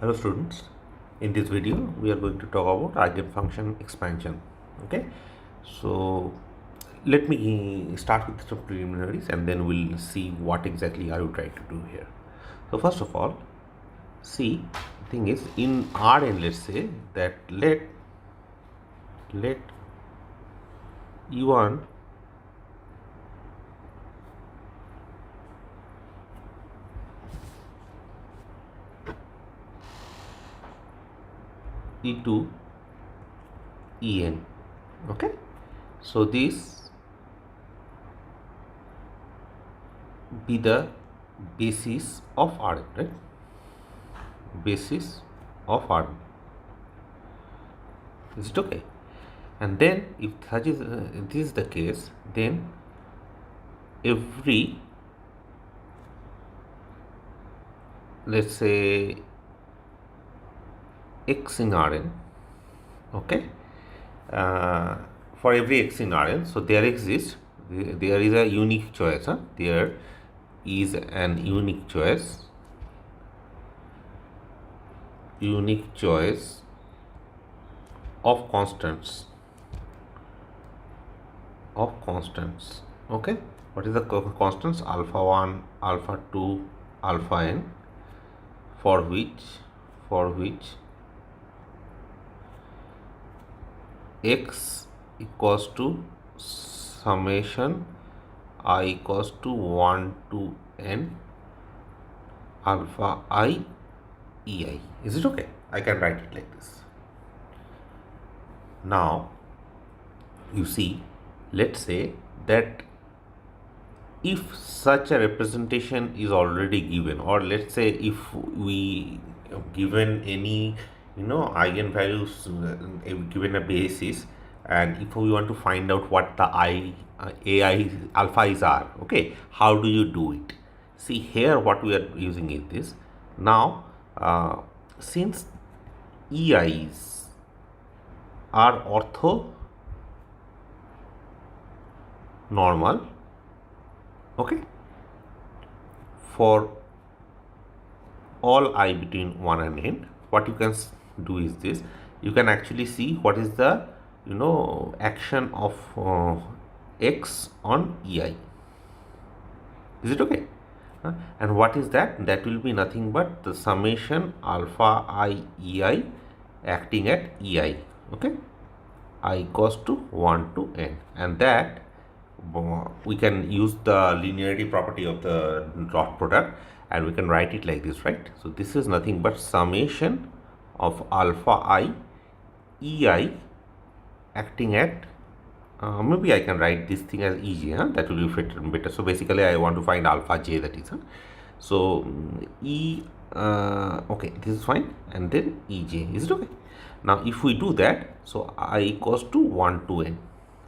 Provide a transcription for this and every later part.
Hello students, in this video we are going to talk about eigenfunction expansion. Okay, so let me start with some preliminaries and then we'll see what exactly are you trying to do here. So first of all, see, the thing is in Rn, let's say that let u1 e2 en. Okay, so this be the basis of Rn, right? Basis of Rn. Is it okay? And then if this is the case, then every, let's say, x in Rn, okay, for every x in Rn, so there is a unique choice, there is an unique choice of constants, okay. What is the constants? Alpha 1, alpha 2, alpha n, for which x equals to summation I equals to 1 to n alpha I ei. Is it okay? I can write it like this. Now you see, let's say that if such a representation is already given, or let's say if we given any eigenvalues, given a basis, and if we want to find out what the ai alphas are, okay, how do you do it? See here, what we are using is this. Now since eis are orthonormal, okay, for all I between 1 and n, what you can do is this. You can actually see what is the action of x on ei. Is it okay? And what is that? That will be nothing but the summation alpha I ei acting at ei, okay, I equals to 1 to n, and that we can use the linearity property of the dot product, and we can write it like this, right? So this is nothing but summation of alpha I ei acting at maybe I can write this thing as ej, that will be fit better. So basically I want to find alpha j, that is, so okay, this is fine, and then ej. Is it okay? Now if we do that, so I equals to 1 to n,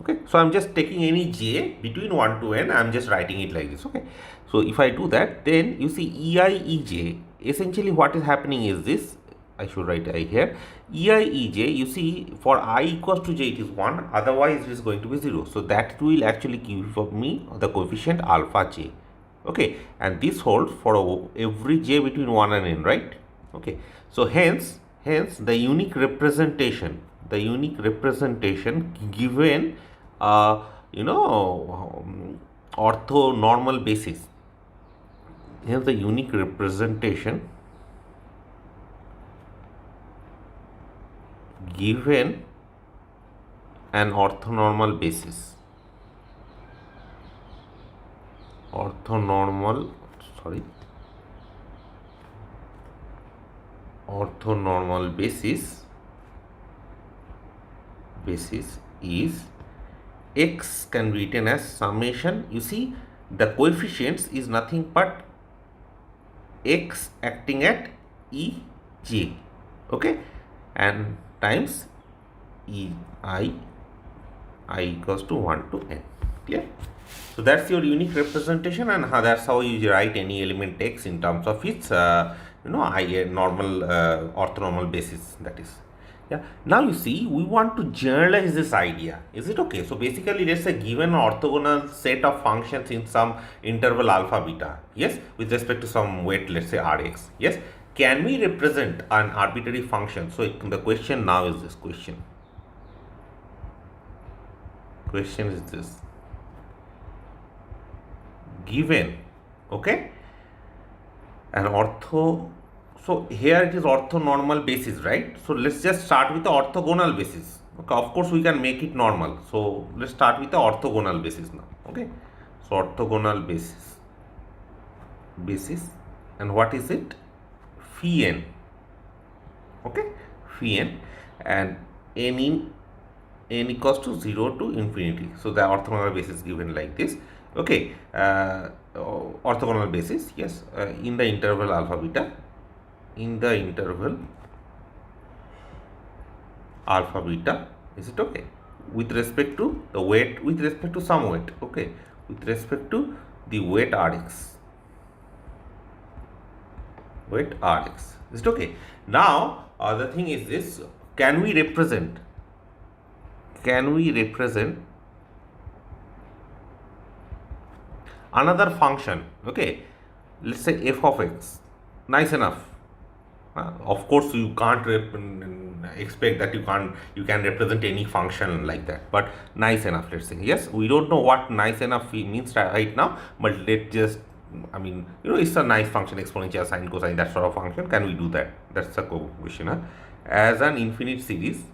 okay. So I'm just taking any j between 1 to n, I'm just writing it like this, okay. So if I do that, then you see ei ej, essentially what is happening is this. I should write I here. ei ej, you see, for I equals to j it is 1, otherwise it is going to be 0. So that will actually give me the coefficient alpha j, okay, and this holds for every j between 1 and n, right? Okay, so hence the unique representation given orthonormal basis. Here's the unique representation given an orthonormal basis, orthonormal basis is x can be written as summation. You see, the coefficients is nothing but x acting at ej, okay, and times I equals to 1 to n. Clear? So that's your unique representation, and that's how you write any element x in terms of its normal orthonormal basis, that is. Yeah. Now you see, we want to generalize this idea. Is it okay? So basically, let's say given orthogonal set of functions in some interval alpha beta, yes, with respect to some weight, let's say Rx, yes, can we represent an arbitrary function? So the question now is this question. Question is this. Given, okay, an ortho, so here it is orthonormal basis, right? So let's just start with the orthogonal basis. Okay, of course we can make it normal. So let's start with the orthogonal basis now. Okay, so orthogonal basis, and what is it? Phi n. Okay, phi n, and n equals to 0 to infinity. So the orthogonal basis given like this. Okay, orthogonal basis, yes, in the interval alpha beta, is it okay? With respect to the weight, with respect to some weight, okay, with respect to the weight Rx, is it okay? Now the thing is this, can we represent another function, okay, let's say f of x, nice enough. Of course you can't expect that you can represent any function like that, but nice enough, let's say. Yes, we don't know what nice enough means right now, but let's just, I mean, it's a nice function, exponential, sine, cosine, that sort of function. Can we do that? That's the question. As an infinite series,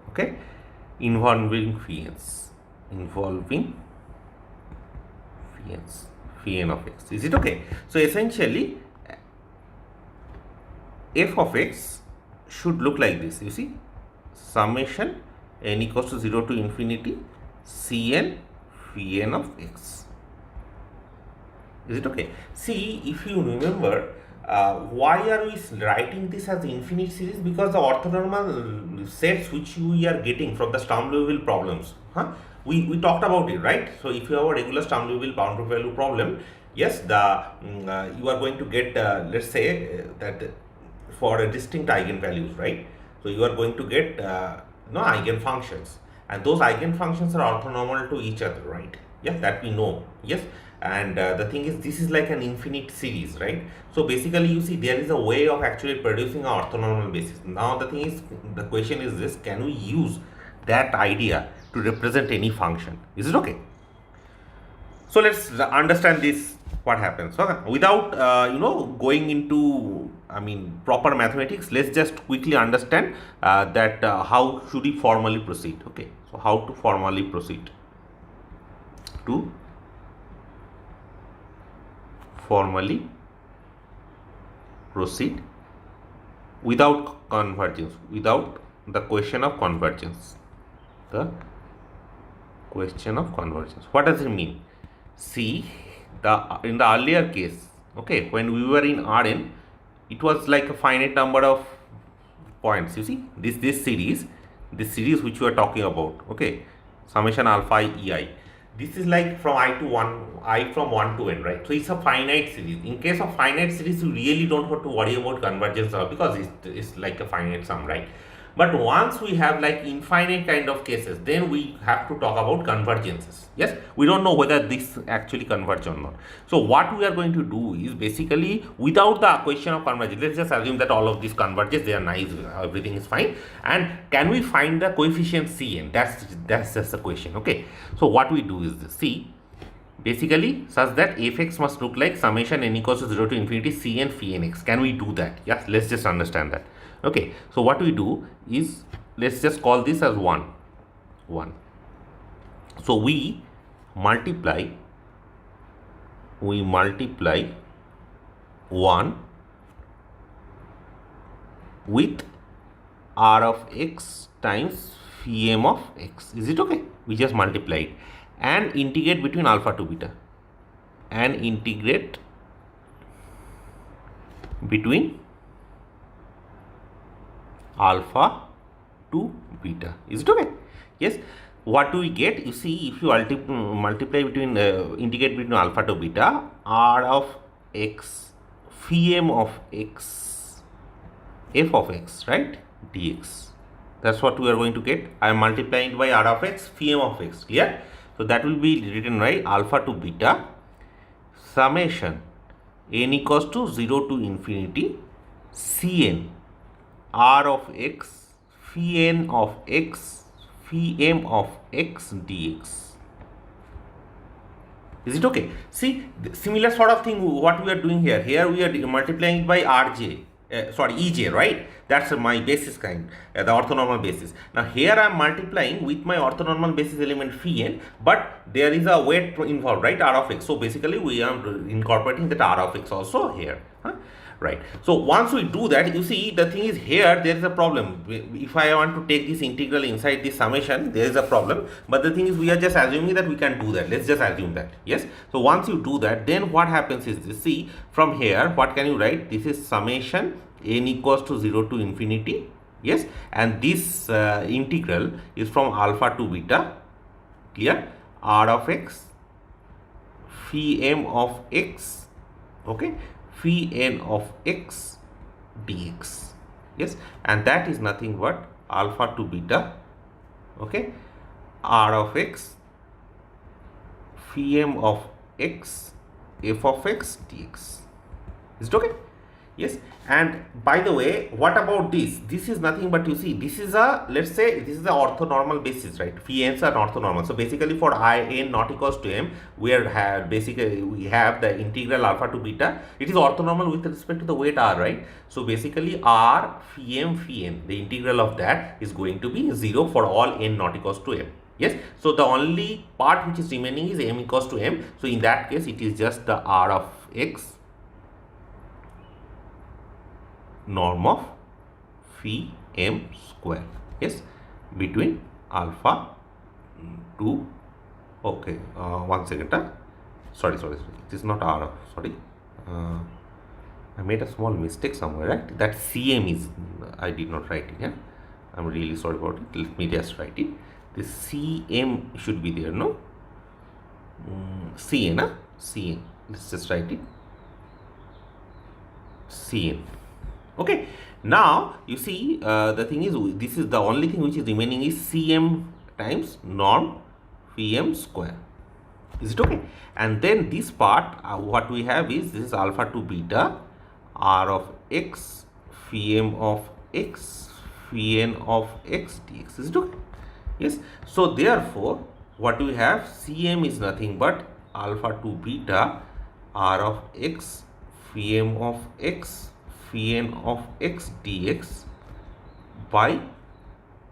okay, involving phi n of x, is it okay? So essentially f of x should look like this, you see, summation n equals to 0 to infinity cn phi n of x, is it okay? See, if you remember, why are we writing this as infinite series? Because the orthonormal sets which we are getting from the Sturm-Liouville problems, we talked about it, right? So if you have a regular Sturm-Liouville boundary value problem, yes, you are going to get, let's say that for a distinct eigenvalues, right? So you are going to get eigenfunctions, and those eigenfunctions are orthonormal to each other, right? Yes, that we know. Yes, and the thing is, this is like an infinite series, right? So basically, you see, there is a way of actually producing an orthonormal basis. Now the thing is, the question is this: can we use that idea to represent any function? Is it okay? So let's understand this, what happens. Okay, without going into, I mean, proper mathematics, let's just quickly understand that how should we formally proceed. Okay, so how to formally proceed to without convergence, without the question of convergence. What does it mean? See, in the earlier case, okay, when we were in Rn, it was like a finite number of points. You see, this series which we are talking about, okay, summation alpha ei. This is like from from 1 to n, right? So it's a finite series. In case of finite series, you really don't have to worry about convergence because it's like a finite sum, right? But once we have like infinite kind of cases, then we have to talk about convergences. Yes, we don't know whether this actually converge or not. So what we are going to do is basically, without the question of convergence, let's just assume that all of these converges, they are nice, everything is fine. And can we find the coefficient Cn? That's just the question. Okay, so what we do is this. See, basically such that fx must look like summation n equals to 0 to infinity cn phi nx. Can we do that? Yes, let's just understand that. Okay, so what we do is, let's just call this as 1. So we multiply 1 with r of x times phi m of x. Is it okay? We just multiply it and integrate between alpha to beta, and integrate between alpha to beta. Is it okay? Yes. What do we get? You see, if you multiply between integrate between alpha to beta, r of x phi m of x f of x, right, dx. That's what we are going to get. I am multiplying by r of x phi m of x. Clear? So that will be written right, alpha to beta summation n equals to 0 to infinity Cn r of x phi n of x phi m of x dx. Is it okay? See, similar sort of thing what we are doing here. Here we are multiplying it by Rj, Ej, right? That's my basis kind, the orthonormal basis. Now here I am multiplying with my orthonormal basis element phi n, but there is a weight involved, right? R of x. So basically we are incorporating that R of x also here. Right. So once we do that, you see the thing is here there is a problem. If I want to take this integral inside this summation, there is a problem. But the thing is we are just assuming that we can do that. Let's just assume that. Yes. So once you do that, then what happens is this. See, from here what can you write? This is summation n equals to 0 to infinity. Yes. And this integral is from alpha to beta. Clear? R of x phi m of x. Okay. Phi n of x dx. Yes, and that is nothing but alpha to beta, okay, r of x phi m of x f of x dx. Is it okay? Yes. And by the way, what about this? This is nothing but, you see, this is a, let's say this is the orthonormal basis, right? Phi n's are orthonormal. So basically for I n not equals to m, we have basically we have the integral alpha to beta. It is orthonormal with respect to the weight r, right? So basically r phi n, the integral of that is going to be 0 for all n not equals to m. Yes. So the only part which is remaining is m equals to m. So in that case, it is just the r of x norm of phi m square. Yes, between alpha to, okay, 1 second. Sorry, it is not r of, sorry, I made a small mistake somewhere, right? That cm is, I did not write it. Yeah, I'm really sorry about it. Let me just write it. This cm should be there, no? Cn, cn. Let's just write it. Cn. Okay, now you see the thing is, this is the only thing which is remaining is cm times norm phi m square. Is it okay? And then this part, what we have is, this is alpha to beta r of x phi m of x phi n of x dx. Is it okay? Yes. So therefore, what we have, cm is nothing but alpha to beta r of x phi m of x phi n of x dx by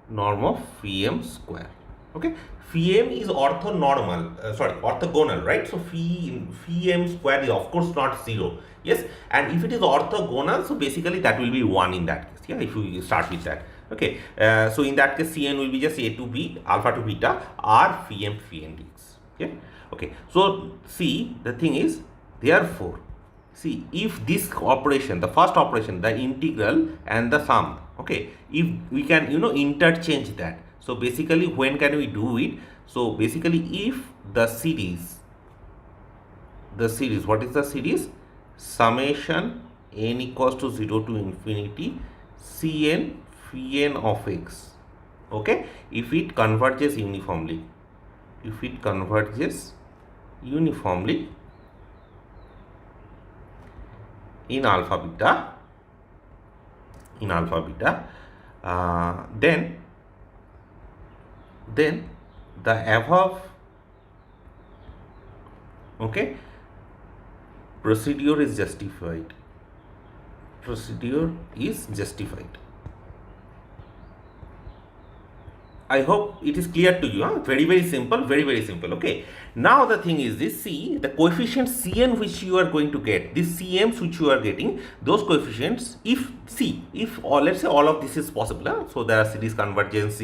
norm of phi m square. Okay, phi m is orthogonal, right? So phi m square is of course not 0. Yes, and if it is orthogonal, so basically that will be 1 in that case. Yeah, if we start with that. Okay, so in that case, cn will be just a to b, alpha to beta r phi m dx. Yeah. Okay, so see, the thing is, therefore, see, if this operation, the first operation, the integral and the sum, okay, if we can, interchange that. So basically, when can we do it? So basically, if the series, what is the series? Summation n equals to 0 to infinity cn phi n of x, okay, if it converges uniformly, in alpha beta, then the above, okay, procedure is justified. I hope it is clear to you. Very simple, very simple. Okay. Now the thing is this, see, the coefficient Cn which you are going to get, these Cm's which you are getting, those coefficients, if let's say all of this is possible, so there are series convergence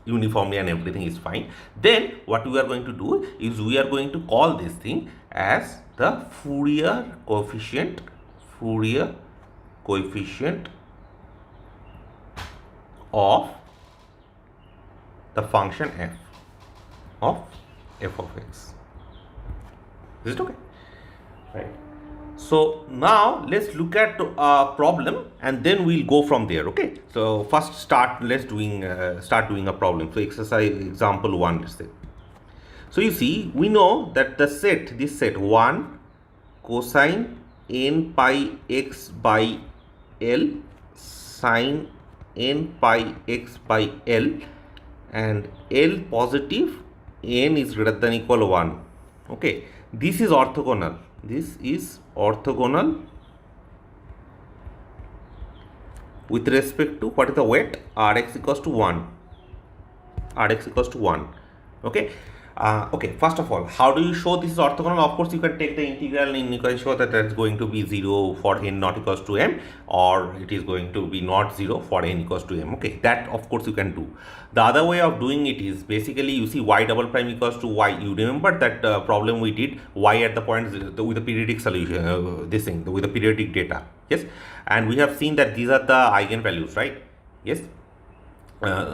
uniformly and everything is fine, then what we are going to do is we are going to call this thing as the Fourier coefficient of the function f of x. Is it okay? Right. So now let's look at a problem and then we'll go from there. Okay. So first start doing a problem. So exercise example 1, let's say. So you see, we know that the set, this set 1 cosine n pi x by L sine n pi x by L, and L positive, n is greater than equal 1. Okay, this is orthogonal. This is orthogonal with respect to what is the weight? Rx equals to 1. Rx equals to 1. Okay. Okay, first of all, how do you show this is orthogonal? Of course, you can take the integral and you can show that it's going to be 0 for n not equals to m, or it is going to be not 0 for n equals to m. Okay, that of course you can do. The other way of doing it is basically you see y double prime equals to y. You remember that problem we did, y at the point with the periodic solution, this thing with the periodic data. Yes, and we have seen that these are the eigenvalues, right? Yes.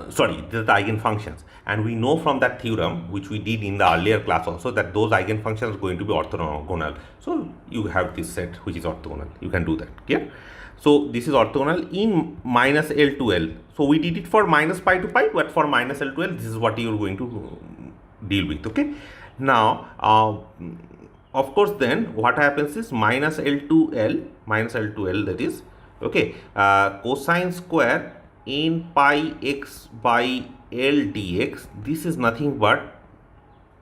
Sorry, these are the eigenfunctions, and we know from that theorem which we did in the earlier class also that those eigenfunctions are going to be orthogonal. So you have this set which is orthogonal. You can do that. Yeah. So this is orthogonal in minus L to L. So we did it for minus pi to pi, but for minus L to L, this is what you are going to deal with. Okay. Now, of course, then what happens is minus L to L, that is, okay, cosine square n pi x by L dx, this is nothing but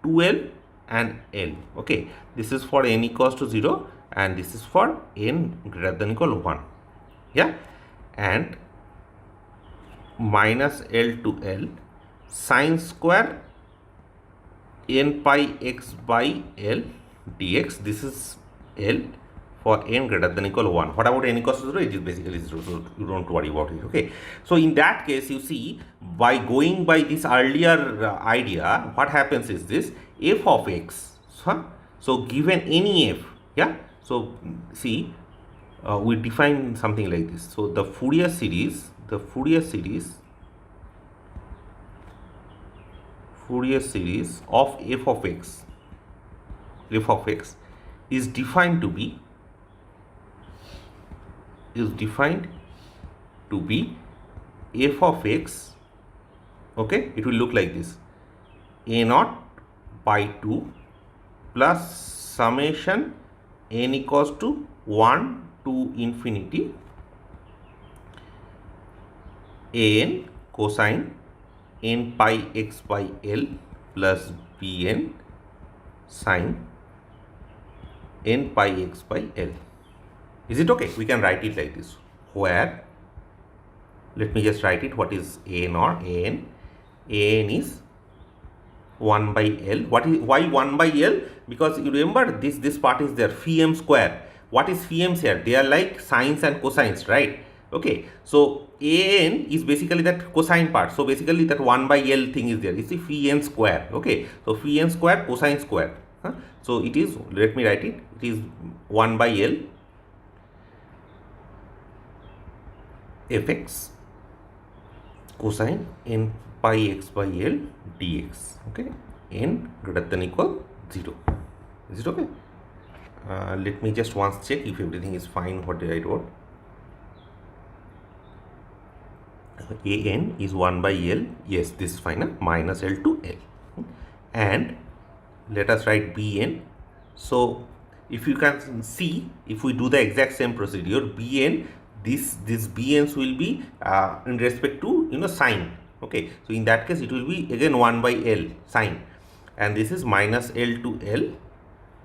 2L and L. Okay, this is for n equals to 0 and this is for n greater than equal 1. Yeah, and minus L to L sine square n pi x by L dx, this is L for n greater than equal 1. What about n equals to 0? It is basically 0, so you don't worry about it. Okay, so in that case, you see, by going by this earlier idea, what happens is this f of x. So given any f, yeah, so see, we define something like this. So the Fourier series of f of x is defined to be f of x. Okay, it will look like this: a naught by 2 plus summation n equals to 1 to infinity an cosine n pi x by L plus bn sine n pi x by L. Is it okay? We can write it like this, where, let me just write it, what is an or an is 1 by L. Why 1 by L? Because you remember this part is there, phi m square. What is phi m's here? They are like sines and cosines, right? Okay, so an is basically that cosine part. So basically that 1 by L thing is there. You see, phi n square. Okay, so phi n square cosine square. So it is, let me write it, it is 1 by L fx cosine n pi x by L dx. Okay, n greater than equal 0. Is it okay? Let me just once check if everything is fine. What did I wrote? an is 1 by L. Yes, this is fine. Minus L to L. And let us write bn. So if you can see, if we do the exact same procedure, bn, this bn's will be in respect to sine. Okay, so in that case it will be again 1 by L sine, and this is minus L to L,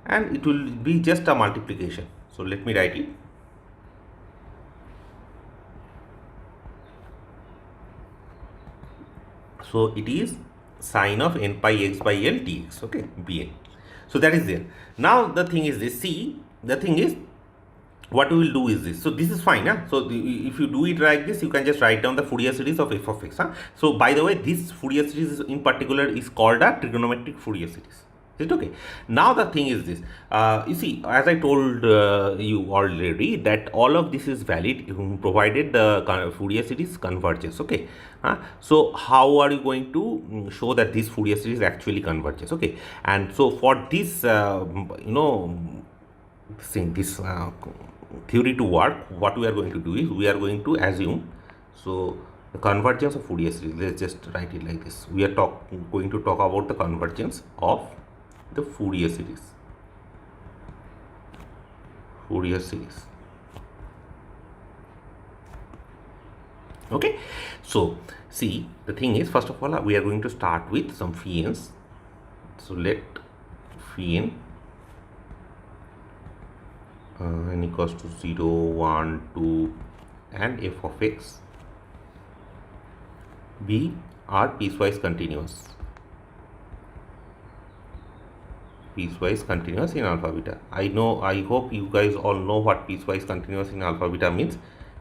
and it will be just a multiplication. So let me write it. So it is sine of n pi x by L dx. Okay, bn. So that is there. Now the thing is this. See, the thing is, what we will do is this. So this is fine. So if you do it like this, you can just write down the Fourier series of f of x. So by the way, this Fourier series in particular is called a trigonometric Fourier series. Is it okay? Now the thing is this. You see, as I told you already, that all of this is valid provided the Fourier series converges. Okay. So how are you going to show that this Fourier series actually converges? Okay. And so for this, this theory to work, what we are going to do is we are going to assume, so the convergence of Fourier series. Let's just write it like this. We are going to talk about the convergence of the Fourier series. Fourier series. Okay, so see, the thing is, first of all, we are going to start with some phi n's. So let phi n equals to 0, 1, 2 and f of x be are piecewise continuous. Piecewise continuous in alpha beta. I hope you guys all know what piecewise continuous in alpha beta means.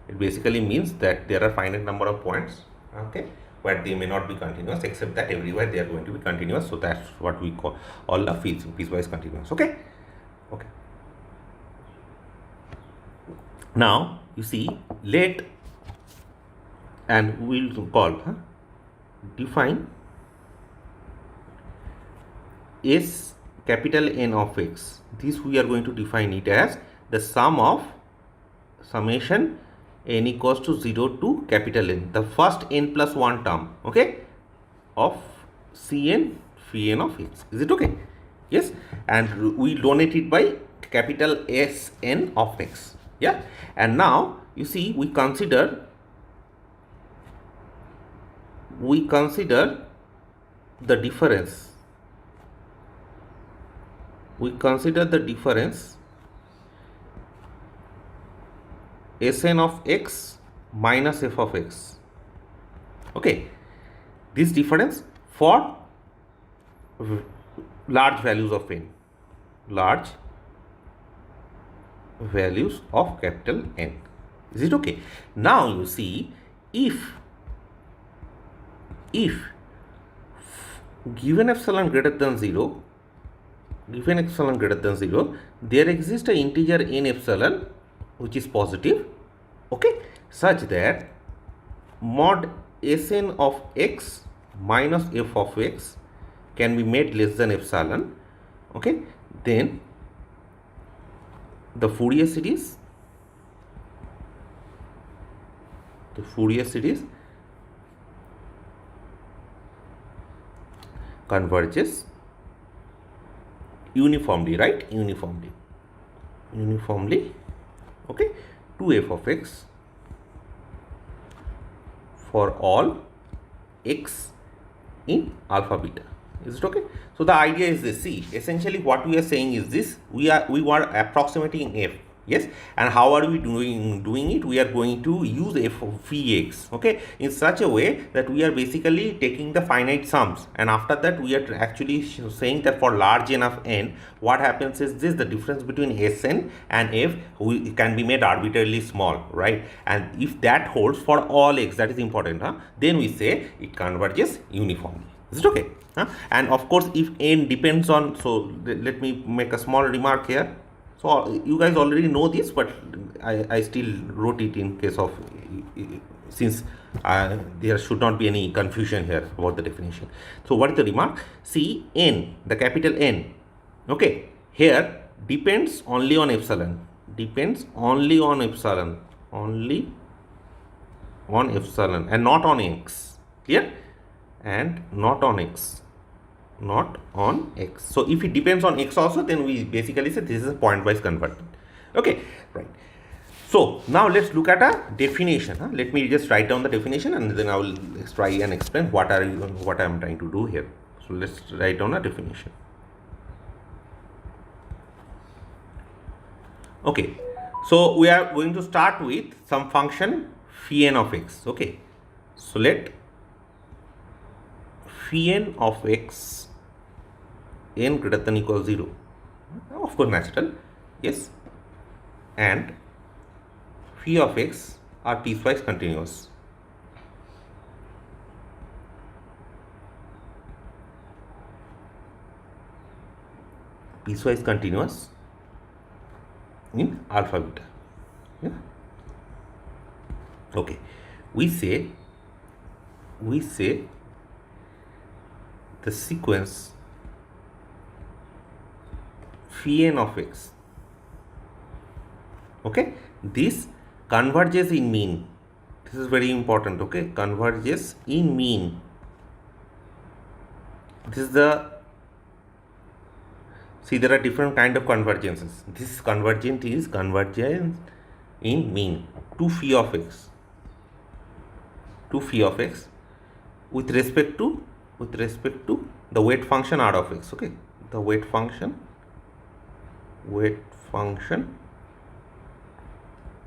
It basically means that there are finite number of points, okay, where they may not be continuous, except that everywhere they are going to be continuous. So that's what we call all the piecewise continuous. Okay. Now you see, let, and we'll call define S capital N of x. This we are going to define it as the sum of summation n equals to 0 to capital N, the first n plus 1 term, okay, of Cn phi n of x. Is it okay? Yes, and we donate it by capital Sn of x. Yeah, and now you see, we consider the difference. We consider the difference Sn of x minus f of x. Okay, this difference for large values of n, large values of capital N. Is it okay? Now you see, if given epsilon greater than 0, there exists an integer n epsilon which is positive, okay, such that mod Sn of x minus f of x can be made less than epsilon, okay, then the Fourier series converges uniformly, right? Uniformly, okay, to f of x for all x in alpha beta. Is it okay? So the idea is this. See, essentially what we are saying is this: we were approximating f. Yes, and how are we doing it? We are going to use f of phi x, okay, in such a way that we are basically taking the finite sums, and after that we are actually saying that for large enough n, what happens is this: the difference between Sn and f can be made arbitrarily small, right? And if that holds for all x, that is important, then we say it converges uniformly. Is it okay? And of course, if n depends on, so let me make a small remark here. So you guys already know this, but I still wrote it in case of, since there should not be any confusion here about the definition. So what is the remark? See, n, the capital N, okay, here depends only on epsilon, only on epsilon and not on x, clear? And not on x. So if it depends on x also, then we basically say this is a pointwise conversion. Okay, right. So now let's look at a definition. Let me just write down the definition, and then I will try and explain what I am trying to do here. So let's write down a definition. Okay, so we are going to start with some function phi n of x. Okay, so let phi n of x n greater than equals 0, of course natural, yes, and phi of x are piecewise continuous. Piecewise continuous in alpha beta. Yeah. Okay, we say the sequence phi n of x, okay, this converges in mean. This is very important, okay, converges in mean. This is the See, there are different kind of convergences. This convergent is convergence in mean to phi of x, with respect to the weight function r of x. Okay, the weight function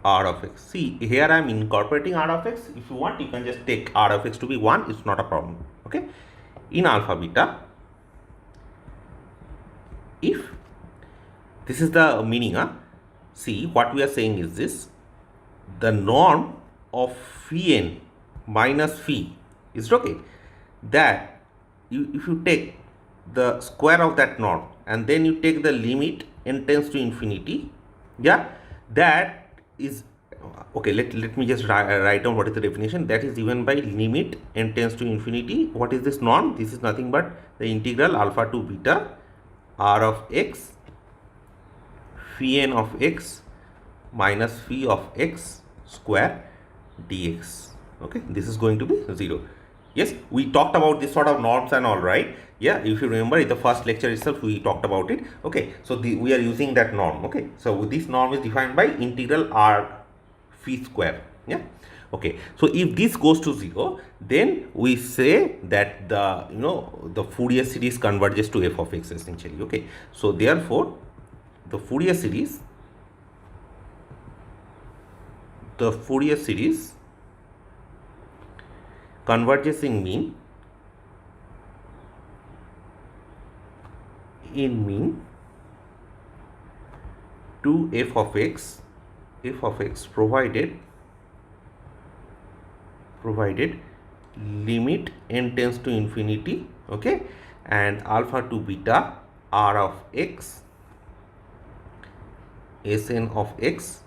r of x. See, here I am incorporating r of x. If you want, you can just take r of x to be 1. It's not a problem. Okay, in alpha beta, if this is the meaning, see, what we are saying is this: the norm of phi n minus phi is okay. That if you take the square of that norm and then you take the limit n tends to infinity, yeah, that is okay. Let me just write down what is the definition. That is given by limit n tends to infinity. What is this norm? This is nothing but the integral alpha to beta r of x phi n of x minus phi of x square dx. Okay, this is going to be 0. Yes, we talked about this sort of norms and all, right? Yeah, if you remember, in the first lecture itself we talked about it. Okay, so we are using that norm. Okay, so this norm is defined by integral r phi square. Yeah, okay, so if this goes to 0, then we say that the Fourier series converges to f of x essentially. Okay, so therefore the Fourier series converges in mean to f of x provided limit n tends to infinity, okay, and alpha to beta r of x Sn of x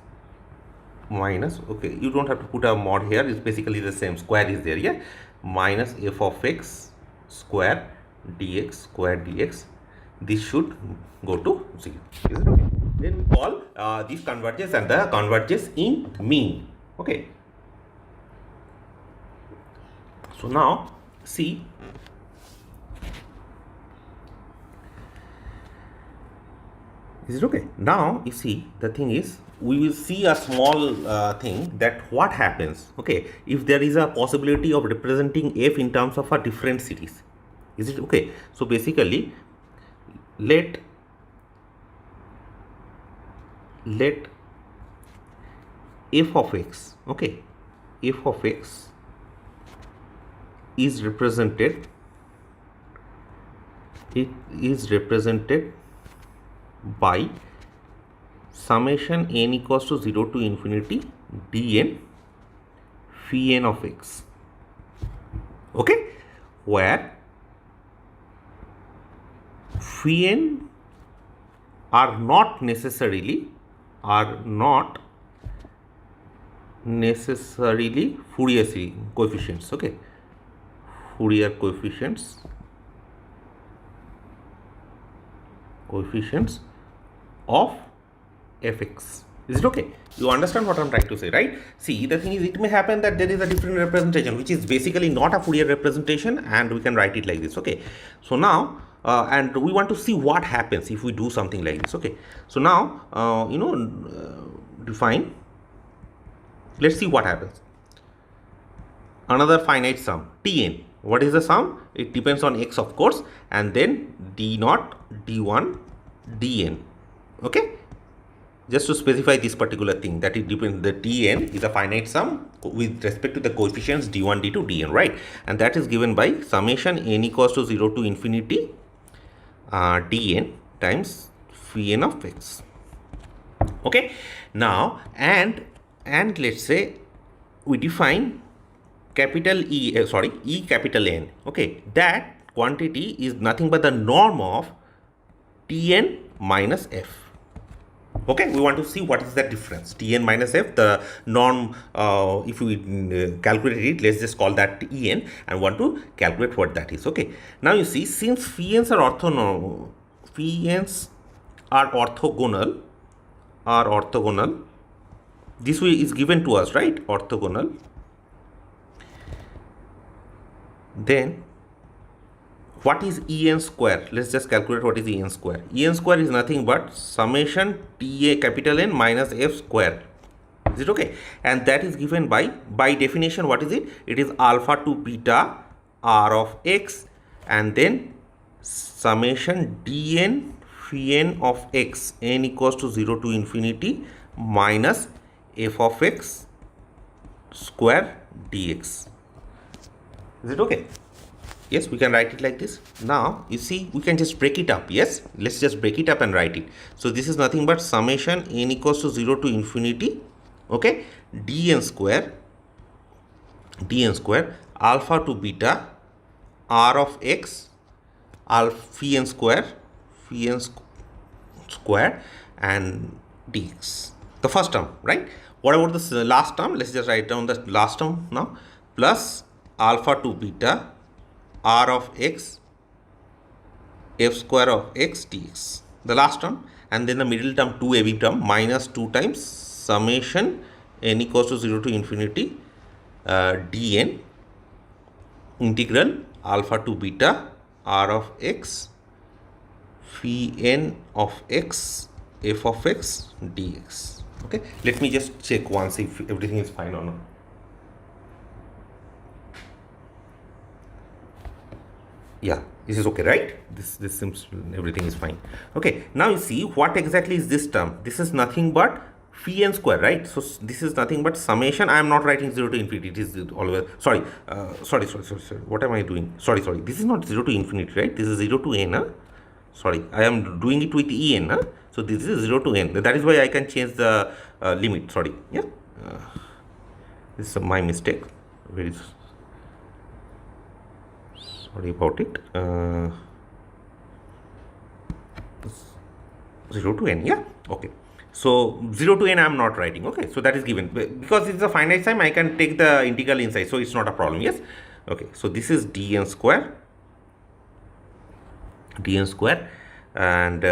minus, okay, you don't have to put a mod here, it's basically the same, square is there, yeah, minus f of x square dx. This should go to 0. Is it okay? Then we call this converges, and the converges in mean. Okay, so now see, is it okay? Now you see, the thing is, we will see a small thing, that what happens, okay, if there is a possibility of representing f in terms of a different series. Is it okay? So basically, let f of x, okay, f of x is represented, by summation n equals to 0 to infinity dn phi n of x. Okay, where phi n are not necessarily Fourier series coefficients. Okay, Fourier coefficients of fx. Is it okay? You understand what I'm trying to say, right? See, the thing is, it may happen that there is a different representation which is basically not a Fourier representation, and we can write it like this. Okay, so now and we want to see what happens if we do something like this. Okay, so now define, let's see what happens. Another finite sum Tn. What is the sum? It depends on x, of course, and then d0, d1, dn. Okay, just to specify this particular thing, that it depends, the Tn is a finite sum with respect to the coefficients d1, d2, dn, right? And that is given by summation n equals to 0 to infinity dn times phi n of x. Okay, now and let's say we define capital E capital N. Okay, that quantity is nothing but the norm of Tn minus f. Okay, we want to see what is the difference. Tn minus f, the norm, if we calculate it, let's just call that En, and want to calculate what that is. Okay, now you see, since phi n's are orthogonal, this way is given to us, right? Orthogonal. Then, What is En square? Let's just calculate what is En square. En square is nothing but summation Ta capital N minus F square. Is it okay? And that is given by definition, what is it? It is alpha to beta R of x and then summation dn phi n of x, n equals to 0 to infinity minus f of x square dx. Is it okay? Yes, we can write it like this. Now, you see, we can just break it up. Yes, let's just break it up and write it. So, this is nothing but summation n equals to 0 to infinity, okay, dn square alpha to beta r of x alpha phi n square and dx. The first term, right? What about the last term? Let's just write down the last term now. Plus alpha to beta r of x f square of x dx, the last term, and then the middle term 2ab term minus 2 times summation n equals to 0 to infinity dn integral alpha to beta r of x phi n of x f of x dx. Okay, let me just check once if everything is fine or not. Yeah, this is okay, right? This seems everything is fine. Okay, now you see what exactly is this term. This is nothing but phi n square, right? So this is nothing but summation. I am not writing 0 to infinity. It is always sorry. What am I doing? Sorry. This is not 0 to infinity, right? This is 0 to n. Sorry, I am doing it with en. So this is 0 to n. That is why I can change the limit. Sorry. Yeah, this is my mistake. Very sorry about it. 0 to n. Yeah. Okay. So 0 to n I am not writing. Okay. So that is given because it's a finite time. I can take the integral inside, so it's not a problem. Yes. Okay. So this is dn square and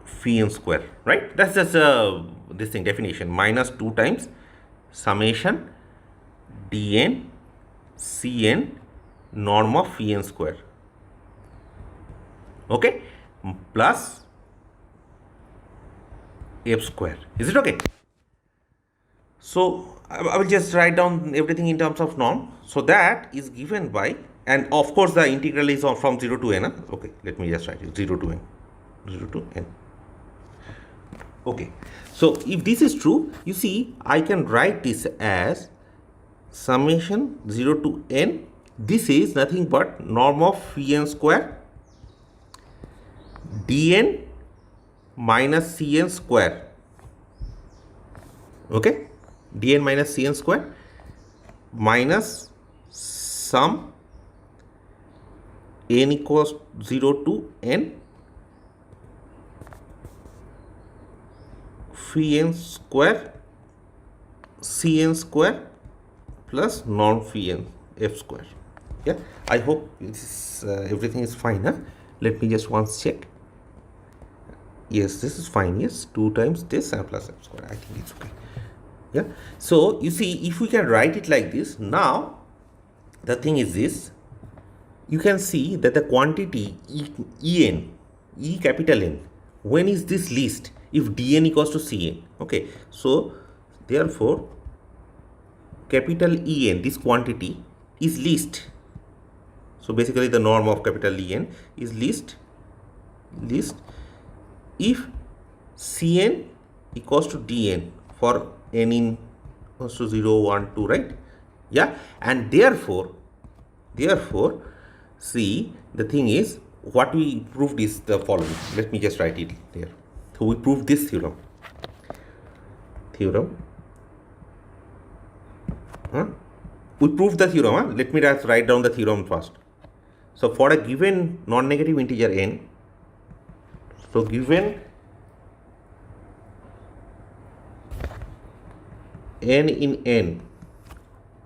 phi n square, right? That's just this thing definition minus 2 times summation dn cn norm of phi n square, okay, plus f square. Is it okay? So I will just write down everything in terms of norm. So that is given by, and of course the integral is from 0 to n. Okay, let me just write it 0 to n. Okay, so if this is true, you see I can write this as summation 0 to n. This is nothing but norm of phi n square dn minus cn square. Okay, dn minus cn square minus sum n equals 0 to n phi n square cn square plus norm phi n f square. Yeah, I hope this everything is fine. Let me just once check. Yes, this is fine. Yes, 2 times this and plus f square. I think it's okay. Yeah. So you see, if we can write it like this, now the thing is this. You can see that the quantity E capital N, when is this least? If dn equals to cn. Okay. So therefore, capital En, this quantity is least. So basically the norm of capital En is least if cn equals to dn for n in equals to 0, 1, 2, right? Yeah, and therefore see, the thing is, what we proved is the following. Let me just write it there. So we proved this theorem. We proved the theorem. Let me just write down the theorem first. So for a given non-negative integer n, so given n in n,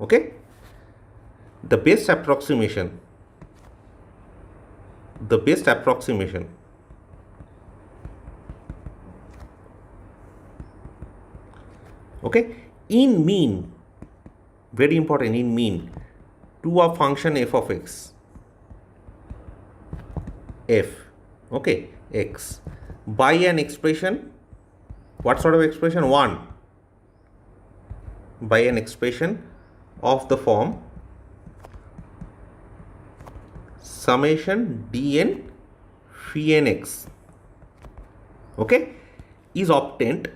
okay, the best approximation okay, in mean, very important, in mean, to a function f of x, f, okay, x, by an expression, what sort of expression? 1, by an expression of the form summation dn phi n x, okay, is obtained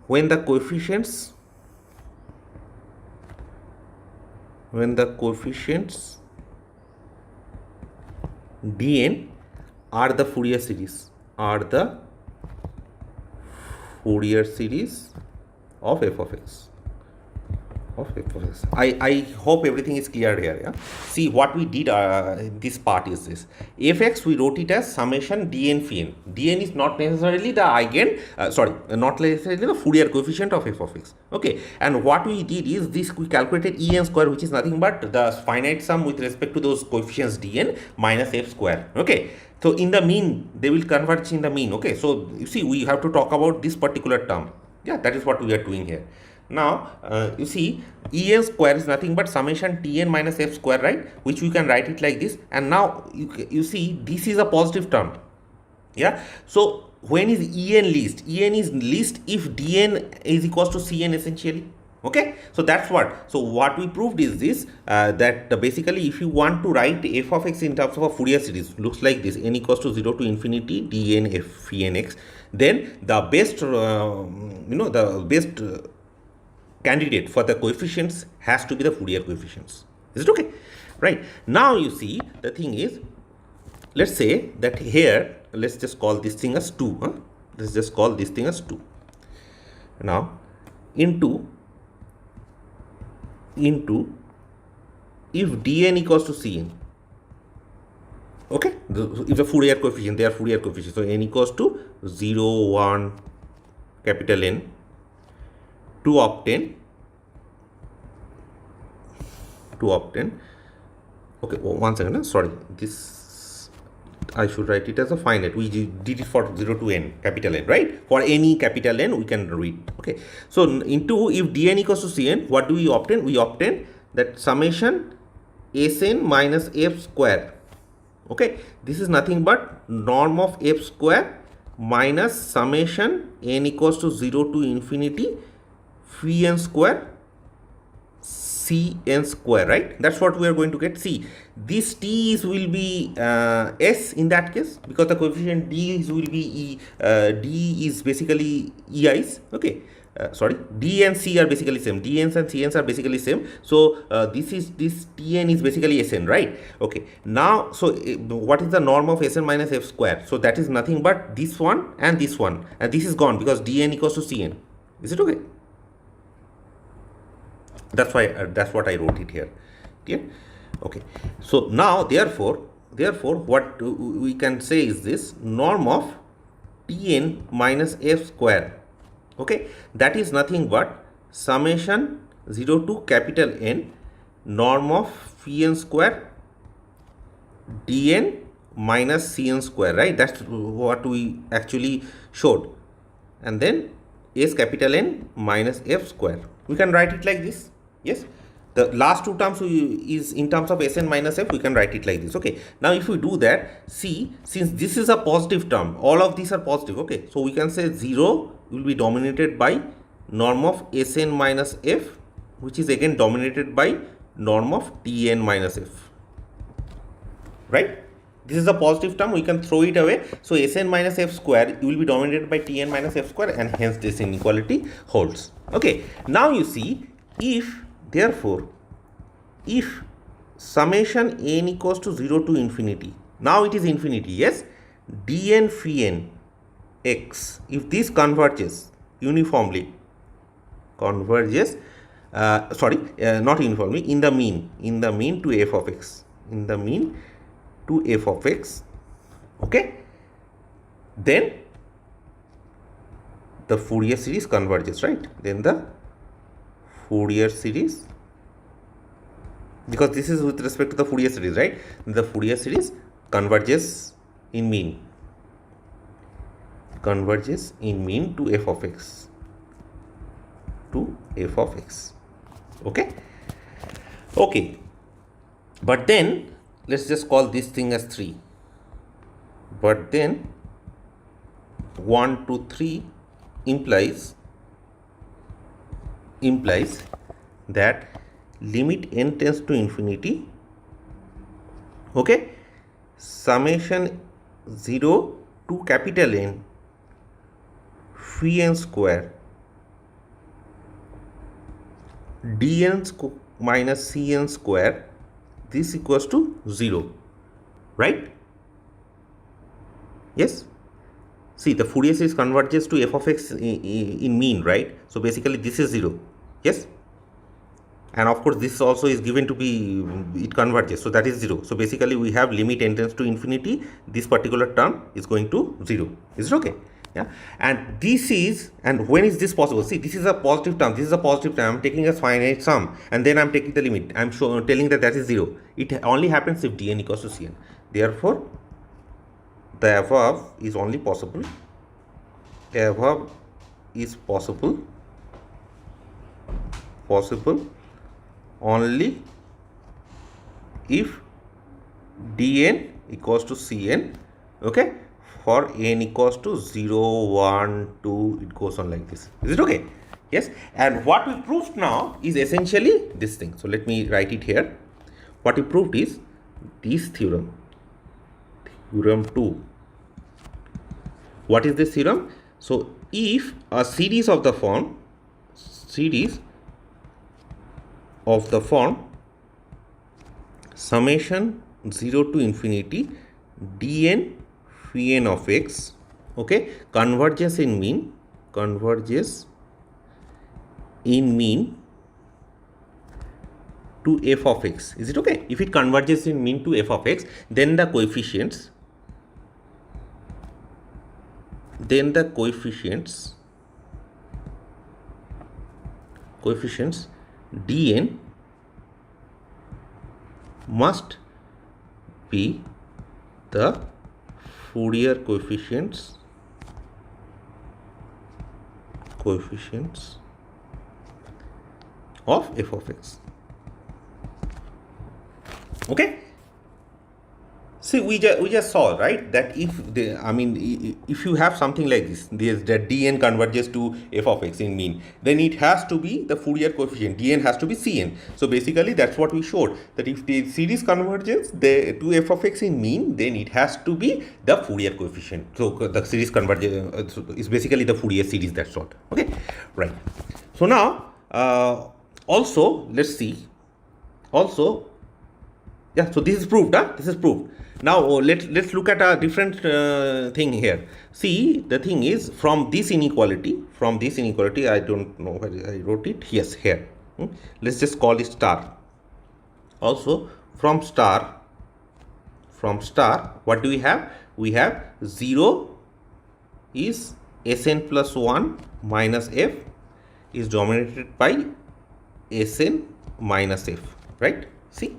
when the coefficients dn are the Fourier series of f of x. I hope everything is clear here. Yeah? See what we did, this part is this. Fx we wrote it as summation dn phi n. Dn is not necessarily the not necessarily the Fourier coefficient of f of x. Okay, and what we did is this, we calculated en square, which is nothing but the finite sum with respect to those coefficients dn minus f square. Okay, so in the mean they will converge in the mean. Okay, so you see we have to talk about this particular term. Yeah, that is what we are doing here. Now, you see, En square is nothing but summation Tn minus f square, right? Which we can write it like this. And now, you see, this is a positive term. Yeah. So, when is En least? En is least if Dn is equals to Cn essentially. Okay. So, that's what. So, what we proved is this, that basically if you want to write f of x in terms of a Fourier series, looks like this, n equals to 0 to infinity Dn f phi n x, then the best, the best candidate for the coefficients has to be the Fourier coefficients. Is it okay? Right. Now you see, the thing is, let's say that here, let's just call this thing as 2. Huh? Let's just call this thing as 2. Now, into if dn equals to cn, okay, if the Fourier coefficient, they are Fourier coefficients, so n equals to 0, 1, capital N, to obtain, okay, one second, sorry, this I should write it as a finite. We did it for 0 to n, capital N, right? For any capital N we can read. Okay, so into if dn equals to cn, what do we obtain? We obtain that summation Sn minus f square. Okay, this is nothing but norm of f square minus summation n equals to 0 to infinity phi n square Cn square, right? That's what we are going to get. See, this t's will be s in that case, because the coefficient d's will be d is basically ei's. Okay, sorry, d and c are basically same. dn's and cn's are basically same. So this tn is basically sn, right? Okay, now so what is the norm of sn minus f square? So that is nothing but this one and this one, and this is gone because dn equals to cn. Is it okay? That's why that's what I wrote it here. Okay, so now therefore what we can say is this norm of Tn minus f square, okay, that is nothing but summation 0 to capital N norm of phi n square dn minus cn square, right? That's what we actually showed, and then s capital N minus f square. We can write it like this. Yes, the last two terms is in terms of Sn minus f, we can write it like this. Okay, now if we do that, see, since this is a positive term, all of these are positive. Okay, so we can say 0 will be dominated by norm of Sn minus f, which is again dominated by norm of Tn minus f, right? This is a positive term, we can throw it away. So Sn minus f square will be dominated by Tn minus f square, and hence this inequality holds. Okay, now you see, therefore, if summation n equals to 0 to infinity, now it is infinity, yes, dn phi n x, if this converges uniformly, not uniformly, in the mean to f of x, okay, then the Fourier series converges, right? Then the Fourier series, because this is with respect to the Fourier series, right? The Fourier series converges in mean to f of x, okay. But then let's just call this thing as 3. But then 1 to 3 implies that limit n tends to infinity, okay, summation 0 to capital N phi n square dn minus cn square, this equals to 0, right? Yes. See, the Fourier series converges to f of x in mean, right? So basically this is 0. Yes. And of course this also is given to be, it converges, so that is 0. So basically we have limit n tends to infinity, this particular term is going to 0. Is it okay? Yeah. And this is, and when is this possible? See, this is a positive term, this is a positive term, I'm taking a finite sum and then I'm taking the limit, I'm telling that is 0. It only happens if dn equals to cn. Therefore the above is only possible, above is possible only if dn equals to cn, okay, for n equals to 0, 1, 2, it goes on like this. Is it okay? Yes. And what we proved now is essentially this thing. So let me write it here. What we proved is this theorem, theorem 2. What is this theorem? So if a series of the form summation 0 to infinity dn phi n of x, okay, converges in mean to f of x. Is it okay? If it converges in mean to f of x, then the coefficients dn must be the Fourier coefficients of f of x. Okay. See, we just saw, right, that if if you have something like this, that dn converges to f of x in mean, then it has to be the Fourier coefficient, dn has to be cn. So basically that's what we showed, that if the series converges to f of x in mean, then it has to be the Fourier coefficient. So the series converges is basically the Fourier series, that's what. Okay, right. So now also let's see, also, yeah, so this is proved, this is proved. Now let's look at a different thing here. See, the thing is, from this inequality, I don't know where I wrote it. Yes, here. Let's just call it star. Also from star, what do we have? We have 0 is Sn plus 1 minus f is dominated by Sn minus f, right? See,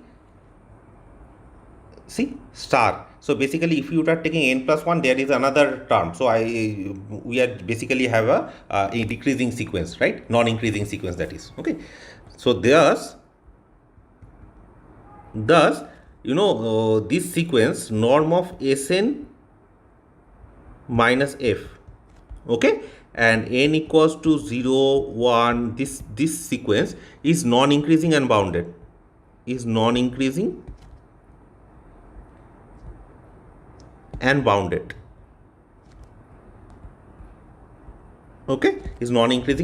star. So basically if you are taking n plus 1, there is another term. So we are basically have a decreasing sequence, right? Non-increasing sequence, that is. Okay. So thus you know, this sequence norm of Sn minus f, okay, and n equals to 0, 1, this sequence is non-increasing and bounded, okay, is non-increasing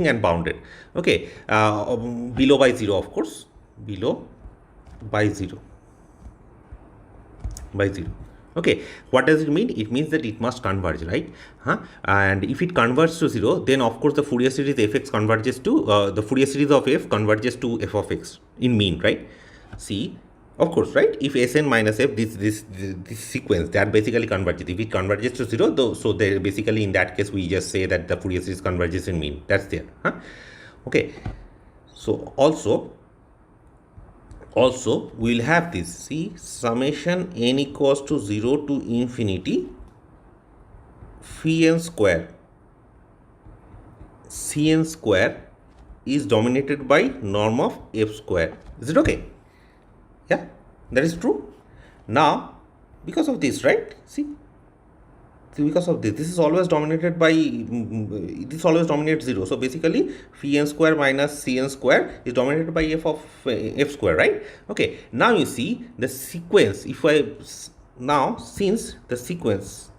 and bounded, okay, below by 0, of course, below by 0. Okay, what does it mean? It means that it must converge, right? And if it converges to 0, then of course the Fourier series fx converges to the Fourier series of f converges to f of x in mean, right? See, of course, right? If Sn minus f, this sequence, that basically converges. If it converges to 0, though, so they basically in that case we just say that the Fourier series converges in mean. That's there. Okay. So also we will have this. See, summation n equals to 0 to infinity phi n square cn square is dominated by norm of f square. Is it okay? Yeah. That is true. Now, because of this, right? See, because of this is always dominated by this always dominates 0. So basically phi n square minus cn square is dominated by f of f square, right? Okay, now you see the sequence. If I now, since the sequence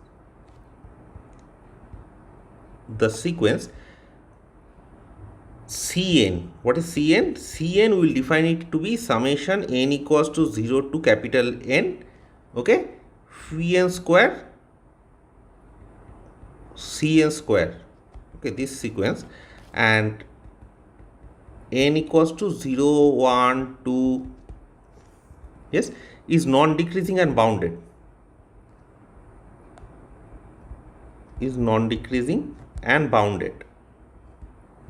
Cn, what is Cn? Cn will define it to be summation n equals to 0 to capital N, okay, phi n square Cn square, okay, this sequence, and n equals to 0, 1, 2, yes, is non-decreasing and bounded, is non-decreasing and bounded,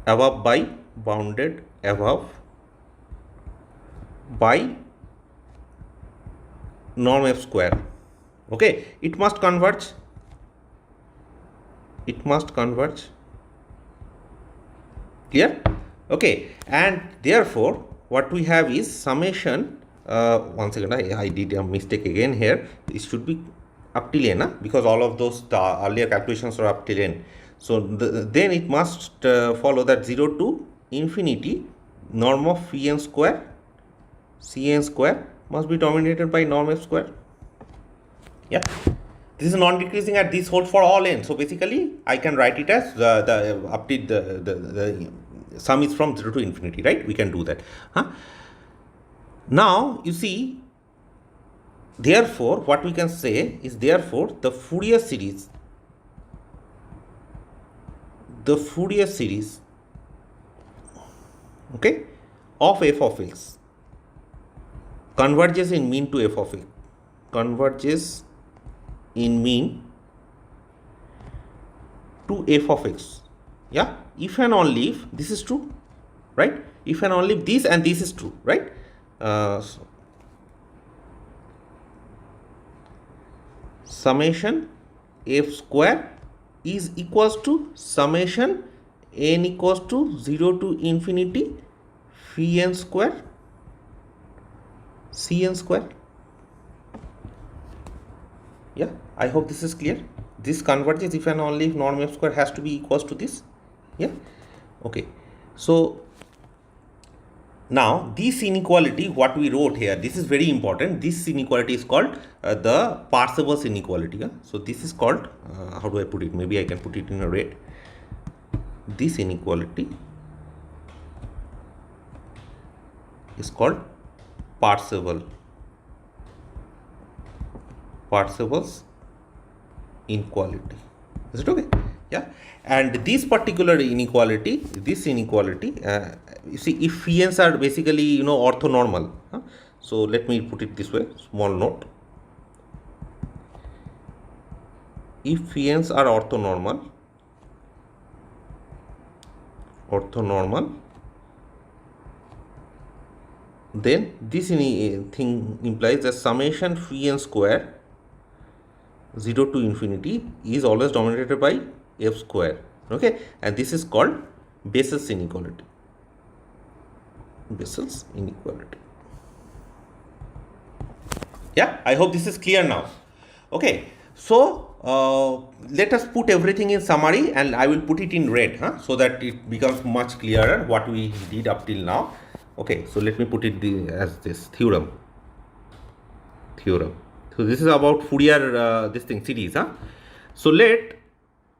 above by bounded above by norm f square, okay, it must converge, clear? Okay, and therefore what we have is summation, one second, I did a mistake again here, it should be up till n, because all of those earlier calculations are up till n. So then it must follow that 0 to infinity norm of phi n square Cn square must be dominated by norm f square. Yeah, this is non-decreasing and this holds for all n. So basically I can write it as the up to the sum is from 0 to infinity, right? We can do that. Now you see, therefore what we can say is, therefore the Fourier series okay of f of x converges in mean to f of x, converges in mean to f of x. Yeah, if and only if this is true, right? If and only if this and this is true, right? So summation f square is equals to summation n equals to 0 to infinity phi n square Cn square. Yeah, I hope this is clear. This converges if and only if norm f square has to be equals to this. Yeah, okay. So now this inequality, what we wrote here, this is very important. This inequality is called the Parseval's inequality. Yeah? So this is called, how do I put it? Maybe I can put it in a red. This inequality is called Parseval's inequality. Is it okay? Yeah. And this particular inequality, you see, if phi n's are basically, orthonormal. So let me put it this way, small note. If phi n's are orthonormal, then this thing implies that summation phi n square 0 to infinity is always dominated by f square, okay, and this is called Bessel's inequality. Yeah, I hope this is clear now. Okay, so let us put everything in summary, and I will put it in red, so that it becomes much clearer what we did up till now. Okay, so let me put it as this theorem. So this is about Fourier this thing series. So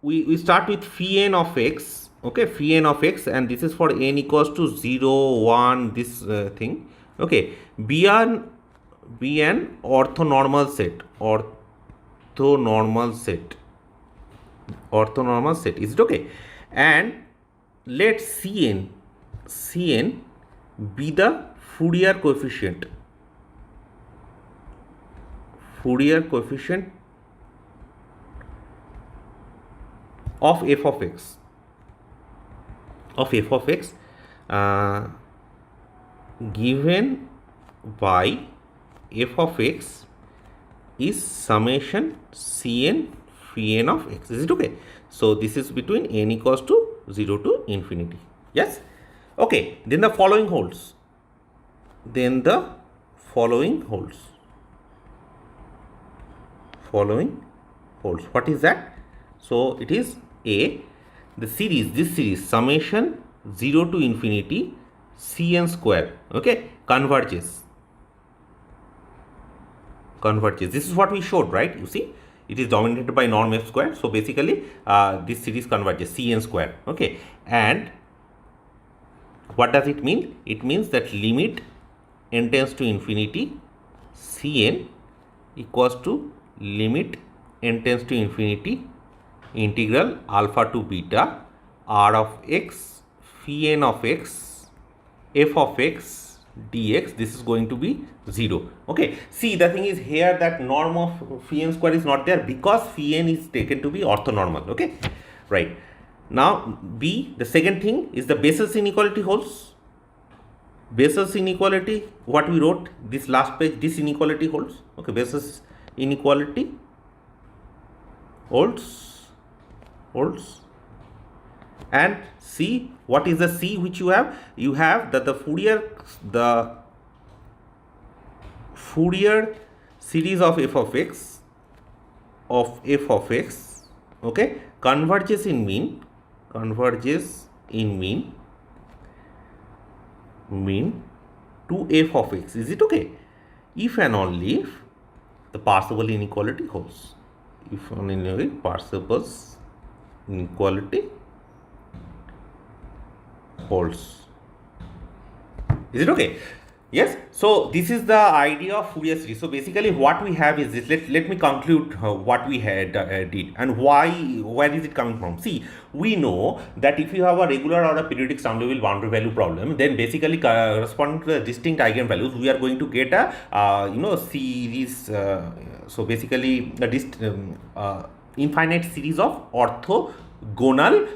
we start with phi n of x. Okay, phi n of x, and this is for n equals to 0, 1, this thing. Okay, be an orthonormal set. Orthonormal set. Is it okay? And let Cn be the Fourier coefficient. Of f of x. Given by f of x is summation Cn phi n of x. Is it okay? So this is between n equals to 0 to infinity. Yes? Okay, then the following holds. following holds. Following holds. What is that? So it is A, the series, this series summation 0 to infinity Cn square, okay, converges. This is what we showed, right? You see, it is dominated by norm f square. So basically, this series converges Cn square, okay. And what does it mean? It means that limit n tends to infinity Cn equals to limit n tends to infinity integral alpha to beta r of x phi n of x f of x dx. This is going to be 0. Okay, see, the thing is here that norm of phi n square is not there because phi n is taken to be orthonormal. Okay, right. Now B, the second thing is the basis inequality holds. Basis inequality, what we wrote this last page, this inequality holds. Okay, basis inequality holds. And C, what is the C which you have? You have that the Fourier series of f of x okay, converges in mean to f of x. Is it okay? If and only if the Parseval inequality holds. If and only if Parseval's inequality holds. Is it okay? Yes. So this is the idea of Fourier series. So basically what we have is this. Let me conclude what we had did and where is it coming from. See, we know that if you have a regular or a periodic sum level boundary value problem, then basically corresponding to the distinct eigenvalues, we are going to get a series. So basically the infinite series of orthogonal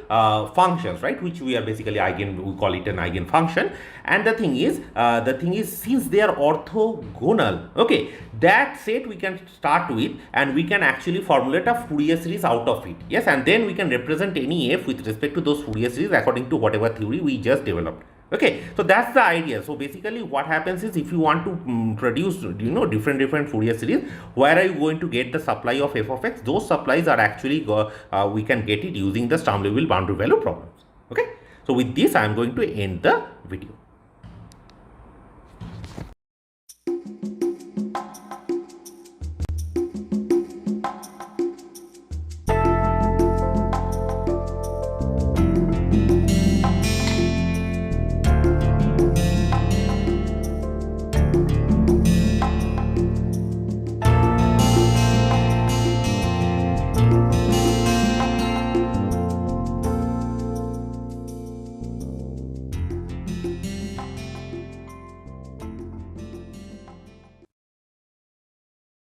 functions, right, which we are basically we call it an eigenfunction. And the thing is since they are orthogonal, okay, that set we can start with and we can actually formulate a Fourier series out of it. Yes, and then we can represent any f with respect to those Fourier series according to whatever theory we just developed. Okay, so that's the idea. So basically what happens is, if you want to produce different Fourier series, where are you going to get the supply of f of x? Those supplies are actually we can get it using the Sturm Liouville boundary value problems. Okay, so with this I am going to end the video.